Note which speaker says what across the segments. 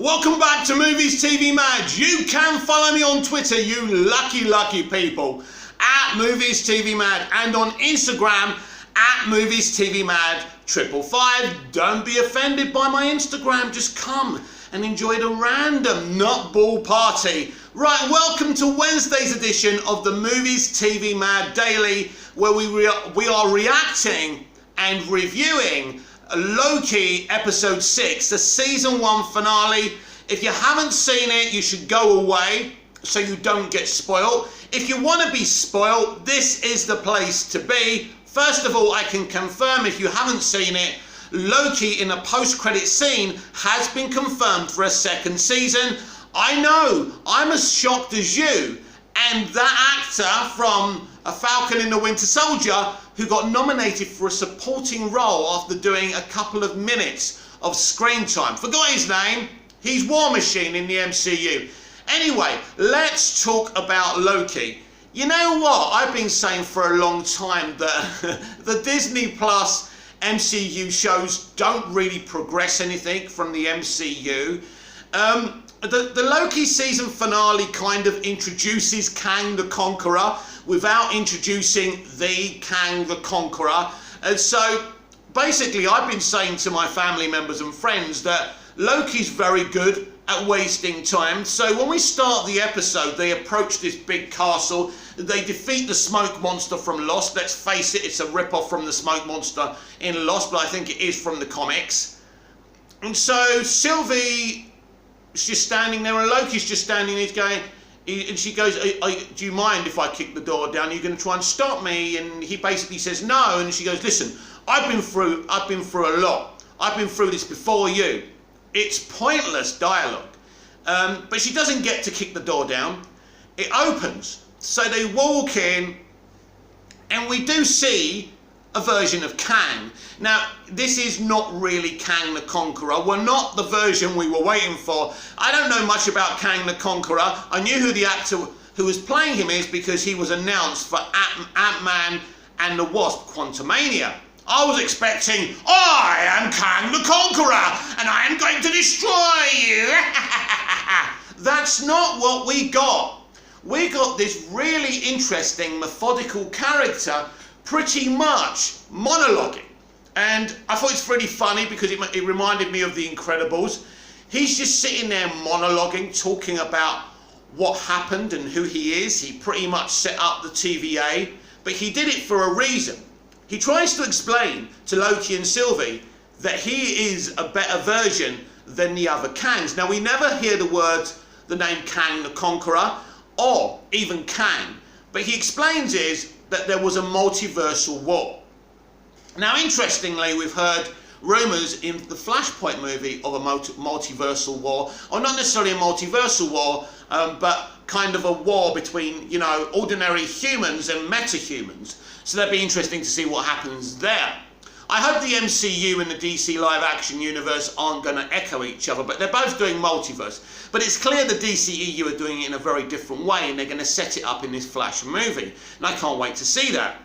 Speaker 1: Welcome back to Movies TV Mad. You can follow me on Twitter, you lucky people, at Movies TV Mad, and on Instagram at Movies TV Mad 555. Don't be offended by my Instagram, just come and enjoy the random nutball party. Right, welcome to Wednesday's edition of the Movies TV Mad Daily, where we are reacting and reviewing Loki episode 6, the season 1 finale. If you haven't seen it, you should go away so you don't get spoiled. If you want to be spoiled, this is the place to be. First of all, I can confirm, if you haven't seen it, Loki in a post-credit scene has been confirmed for a second season. I know, I'm as shocked as you. And that actor from A Falcon and the Winter Soldier, who got nominated for a supporting role after doing a couple of minutes of screen time. Forgot his name. He's War Machine in the MCU. Anyway, let's talk about Loki. You know what? I've been saying for a long time that the Disney Plus MCU shows don't really progress anything from the MCU. The Loki season finale kind of introduces Kang the Conqueror without introducing the Kang the Conqueror. And so basically I've been saying to my family members and friends that Loki's very good at wasting time. So when we start the episode, they approach this big castle, they defeat the smoke monster from Lost. Let's face it, it's a rip-off from the smoke monster in Lost, but I think it is from the comics. And so Sylvie is just standing there, and Loki's just standing there, and she goes, do you mind if I kick the door down? Are you going to try and stop me? And he basically says no, and she goes, listen, I've been through a lot. I've been through this before you. It's pointless dialogue. But she doesn't get to kick the door down. It opens. So they walk in, and we do see a version of Kang. Now, this is not really Kang the Conqueror. We're not the version we were waiting for. I don't know much about Kang the Conqueror. I knew who the actor who was playing him is because he was announced for Ant-Man and the Wasp: Quantumania. I was expecting, I am Kang the Conqueror, and I am going to destroy you. That's not what we got. We got this really interesting, methodical character pretty much monologuing. And I thought it's really funny because it reminded me of The Incredibles. He's just sitting there monologuing, talking about what happened and who he is. He pretty much set up the TVA, but he did it for a reason. He tries to explain to Loki and Sylvie that he is a better version than the other Kangs. Now, we never hear the name Kang the Conqueror, or even Kang, but he explains that there was a multiversal war. Now, interestingly, we've heard rumours in the Flashpoint movie of a multiversal war, or not necessarily a multiversal war, but kind of a war between, you know, ordinary humans and meta-humans. So that'd be interesting to see what happens there. I hope the MCU and the DC live action universe aren't going to echo each other, but they're both doing multiverse. But it's clear the DCEU are doing it in a very different way, and they're going to set it up in this Flash movie. And I can't wait to see that.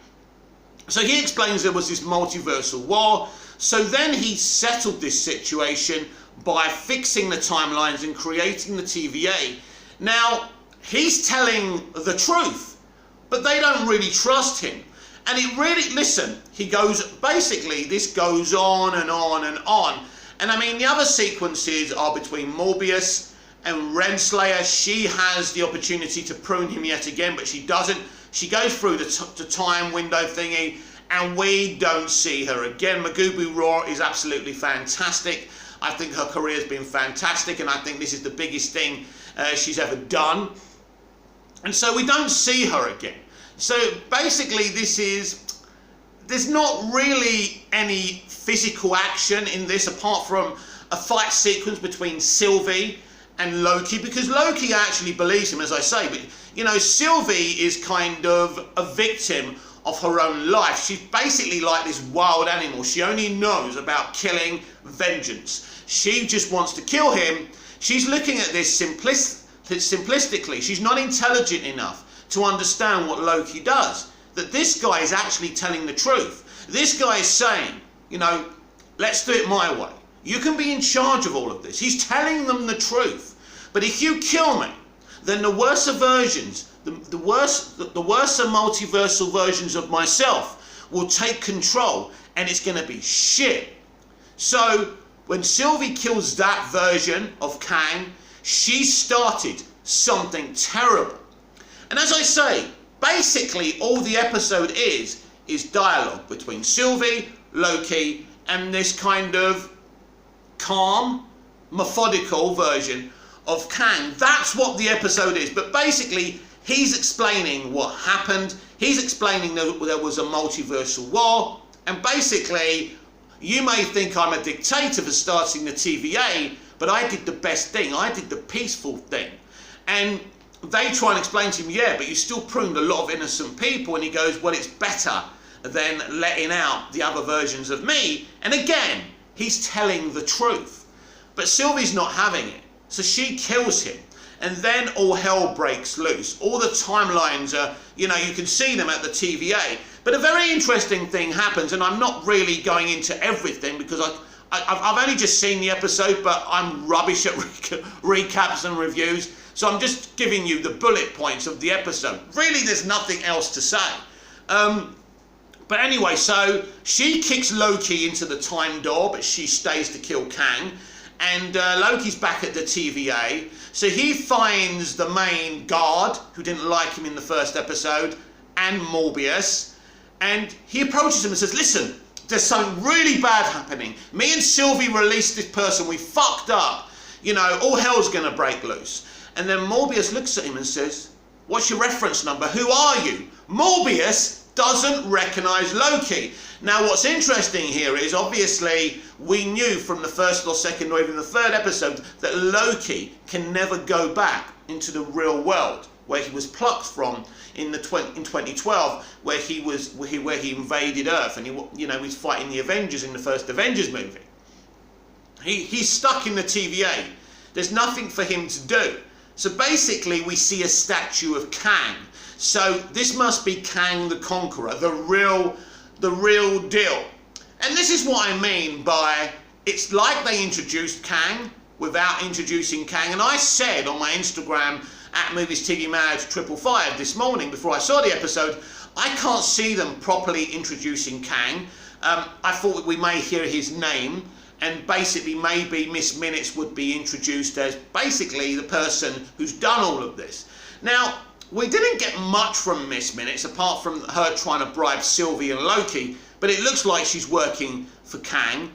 Speaker 1: So he explains there was this multiversal war. So then he settled this situation by fixing the timelines and creating the TVA. Now, he's telling the truth, but they don't really trust him. And it really, listen, he goes, basically, this goes on and on and on. And I mean, the other sequences are between Morbius and Renslayer. She has the opportunity to prune him yet again, but she doesn't. She goes through the time window thingy, and we don't see her again. Magubu Raw is absolutely fantastic. I think her career's been fantastic, and I think this is the biggest thing she's ever done. And so we don't see her again. So basically there's not really any physical action in this apart from a fight sequence between Sylvie and Loki, because Loki actually believes him, as I say, but you know, Sylvie is kind of a victim of her own life. She's basically like this wild animal. She only knows about killing, vengeance. She just wants to kill him. She's looking at this simplistically. She's not intelligent enough to understand what Loki does. That this guy is actually telling the truth. This guy is saying, you know, let's do it my way. You can be in charge of all of this. He's telling them the truth. But if you kill me, then the worser versions, the worser multiversal versions of myself will take control, and it's going to be shit. So when Sylvie kills that version of Kang, she started something terrible. And as I say, basically all the episode is dialogue between Sylvie, Loki, and this kind of calm, methodical version of Kang. That's what the episode is. But basically, he's explaining what happened. He's explaining that there was a multiversal war. And basically, you may think I'm a dictator for starting the TVA, but I did the best thing. I did the peaceful thing. And they try and explain to him, yeah, but you still pruned a lot of innocent people. And he goes, well, it's better than letting out the other versions of me. And again, he's telling the truth. But Sylvie's not having it. So she kills him. And then all hell breaks loose. All the timelines are, you know, you can see them at the TVA. But a very interesting thing happens, and I'm not really going into everything because I've only just seen the episode, but I'm rubbish at recaps and reviews. So I'm just giving you the bullet points of the episode. Really, there's nothing else to say. But anyway, so she kicks Loki into the time door, but she stays to kill Kang. And Loki's back at the TVA. So he finds the main guard, who didn't like him in the first episode, and Morbius. And he approaches him and says, listen, there's something really bad happening. Me and Sylvie released this person. We fucked up. You know, all hell's going to break loose. And then Morbius looks at him and says, what's your reference number? Who are you? Morbius doesn't recognise Loki. Now, what's interesting here is, obviously, we knew from the first or second or even the third episode that Loki can never go back into the real world, where he was plucked from in 2012, where he invaded Earth, and he was fighting the Avengers in the first Avengers movie. He's stuck in the TVA. There's nothing for him to do. So basically, we see a statue of Kang. So this must be Kang the Conqueror, the real deal. And this is what I mean by, it's like they introduced Kang without introducing Kang. And I said on my Instagram at Movies TV Mad 555 this morning before I saw the episode, I can't see them properly introducing Kang. I thought we may hear his name, and basically maybe Miss Minutes would be introduced as basically the person who's done all of this. Now, we didn't get much from Miss Minutes apart from her trying to bribe Sylvie and Loki, but it looks like she's working for Kang,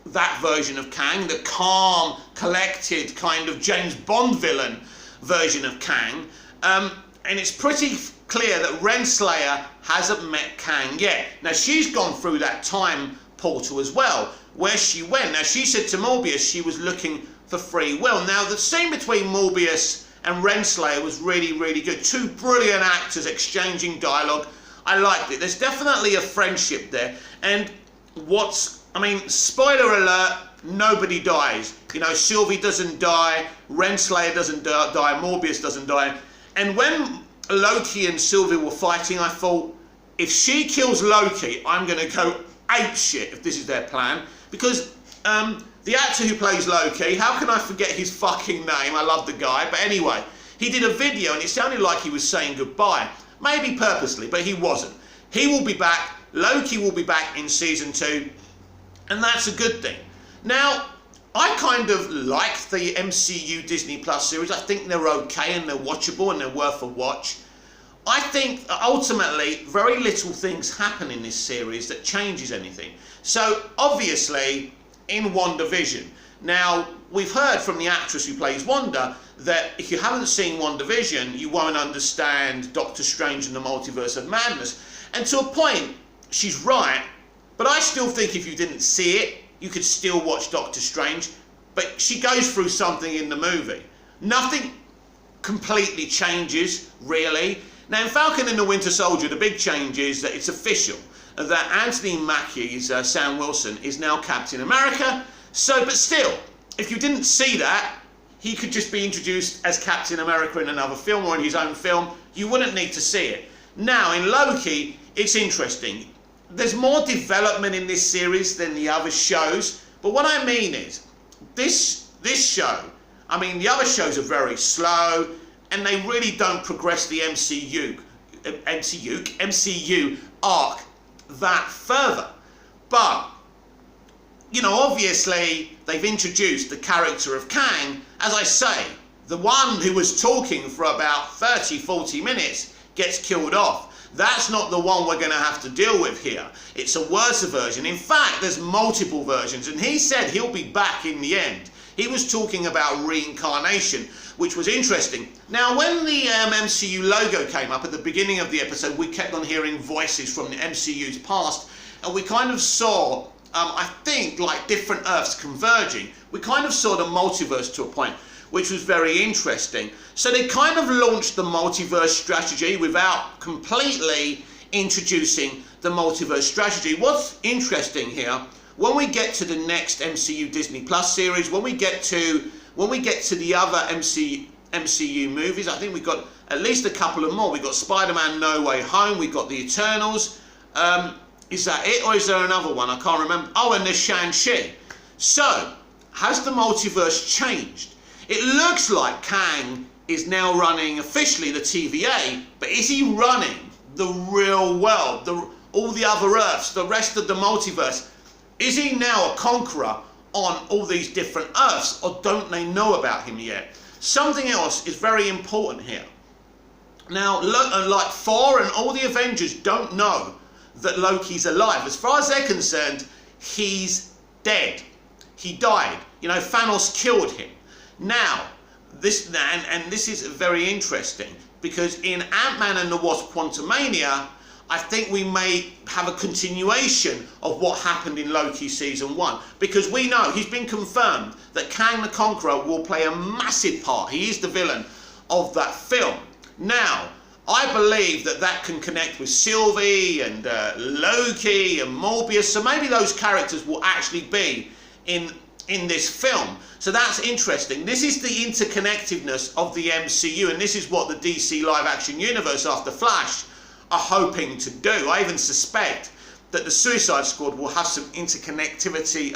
Speaker 1: that version of Kang, the calm, collected kind of James Bond villain version of Kang. And it's pretty clear that Renslayer hasn't met Kang yet. Now, she's gone through that time portal as well, where she went. Now, she said to Morbius she was looking for free will. Now, the scene between Morbius and Renslayer was really, really good. Two brilliant actors exchanging dialogue. I liked it. There's definitely a friendship there. And spoiler alert, nobody dies. You know, Sylvie doesn't die, Renslayer doesn't die, Morbius doesn't die. And when Loki and Sylvie were fighting, I thought, if she kills Loki, I'm going to go apeshit if this is their plan. Because the actor who plays Loki, how can I forget his fucking name? I love the guy. But anyway, he did a video and it sounded like he was saying goodbye. Maybe purposely, but he wasn't. He will be back. Loki will be back in season 2. And that's a good thing. Now, I kind of like the MCU Disney Plus series. I think they're okay and they're watchable and they're worth a watch. I think ultimately very little things happen in this series that changes anything. So obviously in WandaVision. Now, we've heard from the actress who plays Wanda that if you haven't seen WandaVision, you won't understand Doctor Strange and the Multiverse of Madness. And to a point, she's right, but I still think if you didn't see it, you could still watch Doctor Strange. But she goes through something in the movie. Nothing completely changes, really. Now, in Falcon and the Winter Soldier, the big change is that it's official that Anthony Mackie's Sam Wilson is now Captain America. So, but still, if you didn't see that, he could just be introduced as Captain America in another film or in his own film. You wouldn't need to see it. Now, in Loki, it's interesting. There's more development in this series than the other shows, But what I mean is, this show, I mean, the other shows are very slow, and they really don't progress the MCU arc that further. But, you know, obviously, they've introduced the character of Kang. As I say, the one who was talking for about 30-40 minutes gets killed off. That's not the one we're going to have to deal with here. It's a worse version. In fact, there's multiple versions, and he said he'll be back in the end. He was talking about reincarnation, which was interesting. Now, when the MCU logo came up at the beginning of the episode, we kept on hearing voices from the MCU's past, and we kind of saw, I think, like different Earths converging. We kind of saw the multiverse to a point, which was very interesting. So they kind of launched the multiverse strategy without completely introducing the multiverse strategy. What's interesting here, when we get to the next MCU Disney Plus series, when we get to the other MCU movies, I think we've got at least a couple of more. We've got Spider-Man No Way Home, we've got the Eternals. Is that it, or is there another one? I can't remember. Oh, and there's Shang-Chi. So, has the multiverse changed? It looks like Kang is now running officially the TVA, but is he running the real world, all the other Earths, the rest of the multiverse? Is he now a conqueror on all these different Earths, or don't they know about him yet? Something else is very important here. Now, like Thor and all the Avengers don't know that Loki's alive. As far as they're concerned, he's dead. He died. You know, Thanos killed him. Now, this is very interesting, because in Ant-Man and the Wasp: Quantumania, I think we may have a continuation of what happened in Loki Season 1, because we know, he's been confirmed, that Kang the Conqueror will play a massive part. He is the villain of that film. Now, I believe that can connect with Sylvie and Loki and Morbius, so maybe those characters will actually be in this film. So that's interesting. This is the interconnectedness of the MCU, and this is what the DC live action universe after Flash are hoping to do. I even suspect that the Suicide Squad will have some interconnectivity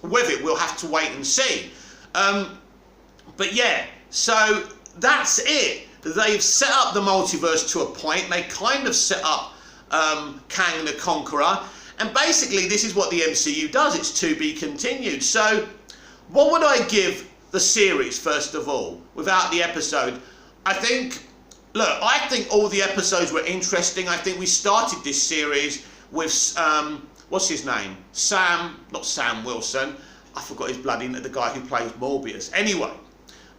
Speaker 1: with it. We'll have to wait and see. But yeah, so that's it. They've set up the multiverse to a point. They kind of set up Kang the Conqueror. And basically, this is what the MCU does. It's to be continued. So, what would I give the series, first of all, without the episode? I think all the episodes were interesting. I think we started this series with, what's his name? Not Sam Wilson. I forgot his bloody name, the guy who plays Morbius. Anyway,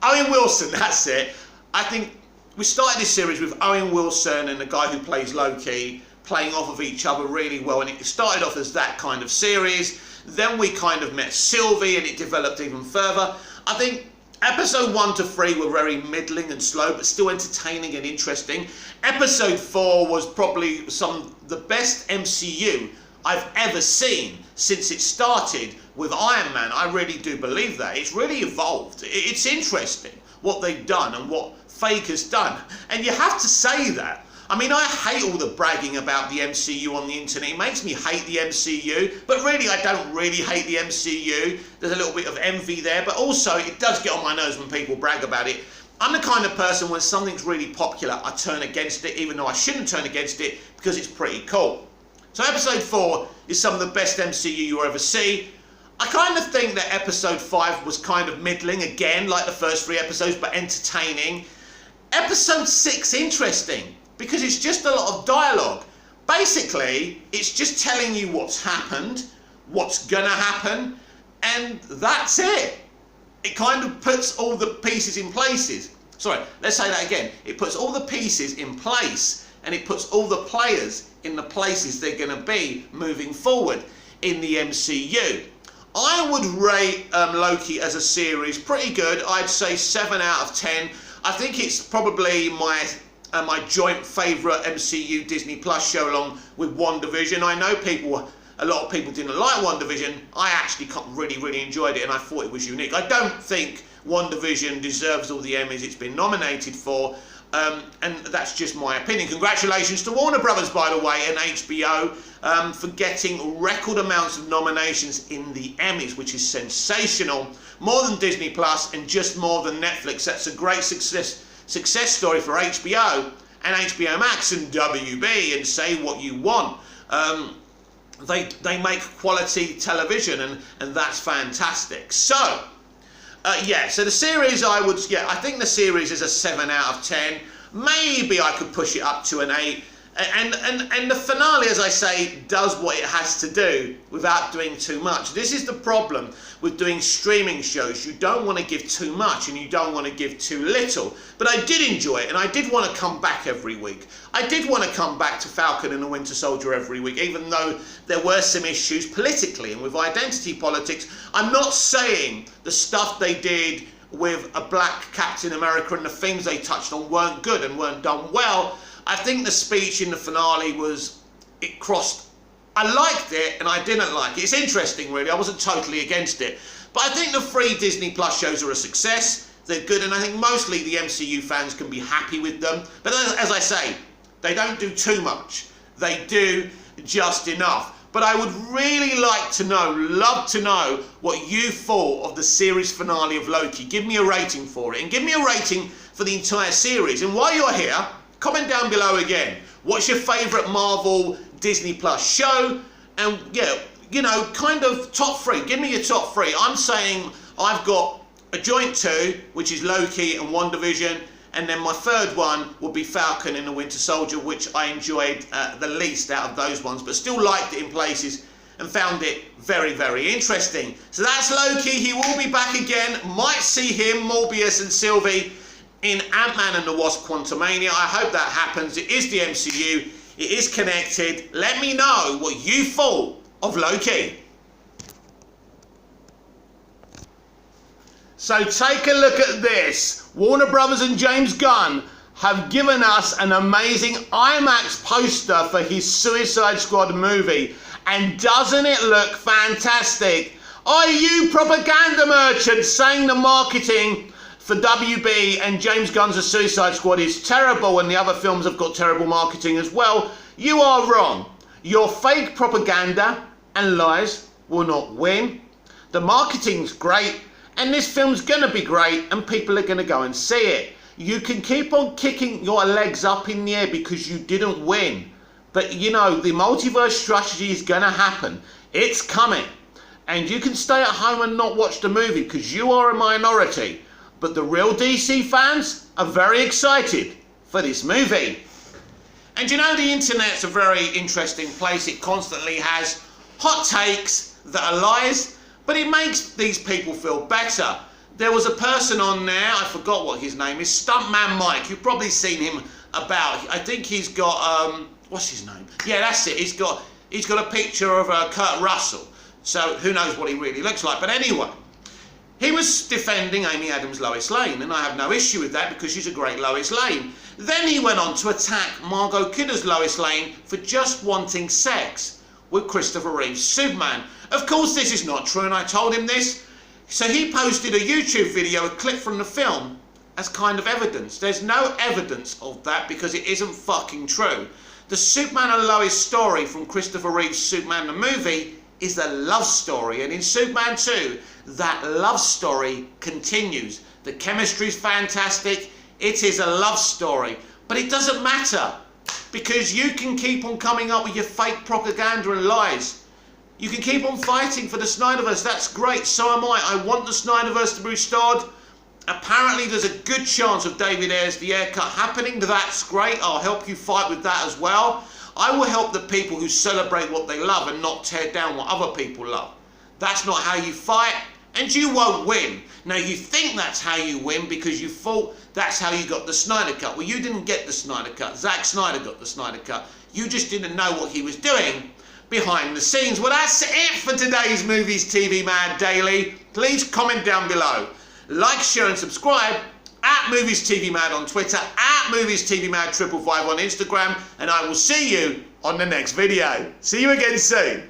Speaker 1: Owen Wilson, that's it. I think we started this series with Owen Wilson and the guy who plays Loki playing off of each other really well, and it started off as that kind of series. Then we kind of met Sylvie, and it developed even further. I think episode 1 to 3 were very middling and slow, but still entertaining and interesting. Episode 4 was probably the best MCU I've ever seen since it started with Iron Man. I really do believe that. It's really evolved. It's interesting what they've done and what Feige has done. And you have to say that. I mean, I hate all the bragging about the MCU on the internet. It makes me hate the MCU, but really, I don't really hate the MCU. There's a little bit of envy there, but also, it does get on my nerves when people brag about it. I'm the kind of person, when something's really popular, I turn against it, even though I shouldn't turn against it, because it's pretty cool. So episode 4 is some of the best MCU you'll ever see. I kind of think that episode 5 was kind of middling, again, like the first 3 episodes, but entertaining. Episode 6, interesting, because it's just a lot of dialogue. Basically, it's just telling you what's happened, what's gonna happen, and that's it. It kind of puts all the pieces in places. Sorry, let's say that again. It puts all the pieces in place, and it puts all the players in the places they're gonna be moving forward in the MCU. I would rate Loki as a series pretty good. I'd say 7 out of 10. I think it's probably my joint favourite MCU Disney Plus show, along with WandaVision. I know a lot of people didn't like WandaVision. I actually really enjoyed it, and I thought it was unique. I don't think WandaVision deserves all the Emmys it's been nominated for. And that's just my opinion. Congratulations to Warner Brothers, by the way, and HBO for getting record amounts of nominations in the Emmys, which is sensational. More than Disney Plus and just more than Netflix. That's a great success story for HBO and HBO Max and WB, and say what you want. They make quality television, and that's fantastic. So, so the series, I think the series is a 7 out of 10. Maybe I could push it up to an 8. And the finale, as I say, does what it has to do without doing too much. This is the problem with doing streaming shows. You don't want to give too much and you don't want to give too little. But I did enjoy it, and I did want to come back every week. I did want to come back to Falcon and the Winter Soldier every week, even though there were some issues politically and with identity politics. I'm not saying the stuff they did with a black Captain America and the things they touched on weren't good and weren't done well. I think the speech in the finale I liked it and I didn't like it. It's interesting, really. I wasn't totally against it. But I think the 3 Disney Plus shows are a success. They're good, and I think mostly the MCU fans can be happy with them. But as I say, they don't do too much. They do just enough. But I would really love to know what you thought of the series finale of Loki. Give me a rating for it, and give me a rating for the entire series. And while you're here, comment down below again. What's your favourite Marvel Disney Plus show? And kind of top 3. Give me your top 3. I'm saying I've got a joint 2, which is Loki and WandaVision. And then my third one would be Falcon and the Winter Soldier, which I enjoyed the least out of those ones, but still liked it in places and found it very, very interesting. So that's Loki. He will be back again. Might see him, Morbius and Sylvie, in Ant-Man and the Wasp: Quantumania. I hope that happens. It is the MCU. It is connected. Let me know what you thought of Loki. So take a look at this. Warner Brothers and James Gunn have given us an amazing IMAX poster for his Suicide Squad movie. And doesn't it look fantastic? Are you propaganda merchants saying the marketing for WB and James Gunn's Suicide Squad is terrible and the other films have got terrible marketing as well? You are wrong. Your fake propaganda and lies will not win. The marketing's great, and this film's going to be great, and people are going to go and see it. You can keep on kicking your legs up in the air because you didn't win. But the multiverse strategy is going to happen. It's coming. And you can stay at home and not watch the movie because you are a minority. But the real DC fans are very excited for this movie. And the internet's a very interesting place. It constantly has hot takes that are lies, but it makes these people feel better. There was a person on there, I forgot what his name is, Stuntman Mike. You've probably seen him about. I think he's got, what's his name? Yeah, that's it. He's got a picture of Kurt Russell. So who knows what he really looks like. But anyway, he was defending Amy Adams' Lois Lane, and I have no issue with that because she's a great Lois Lane. Then he went on to attack Margot Kidder's Lois Lane for just wanting sex with Christopher Reeve's Superman. Of course this is not true, and I told him this. So he posted a YouTube video, a clip from the film, as kind of evidence. There's no evidence of that because it isn't fucking true. The Superman and Lois story from Christopher Reeve's Superman the movie is a love story, and in Superman 2, that love story continues. The chemistry is fantastic. It is a love story, but it doesn't matter because you can keep on coming up with your fake propaganda and lies. You can keep on fighting for the Snyderverse. That's great. So am I. I want the Snyderverse to be restored. Apparently there's a good chance of David Ayer's The Air Cut happening. That's great. I'll help you fight with that as well. I will help the people who celebrate what they love and not tear down what other people love. That's not how you fight, and you won't win. Now you think that's how you win because you thought that's how you got the Snyder Cut. Well, you didn't get the Snyder Cut. Zack Snyder got the Snyder Cut. You just didn't know what he was doing behind the scenes. Well, that's it for today's Movies TV Mad Daily. Please comment down below. Like, share and subscribe at Movies TV Mad on Twitter, at Movies TV Mad 555 on Instagram, and I will see you on the next video. See you again soon.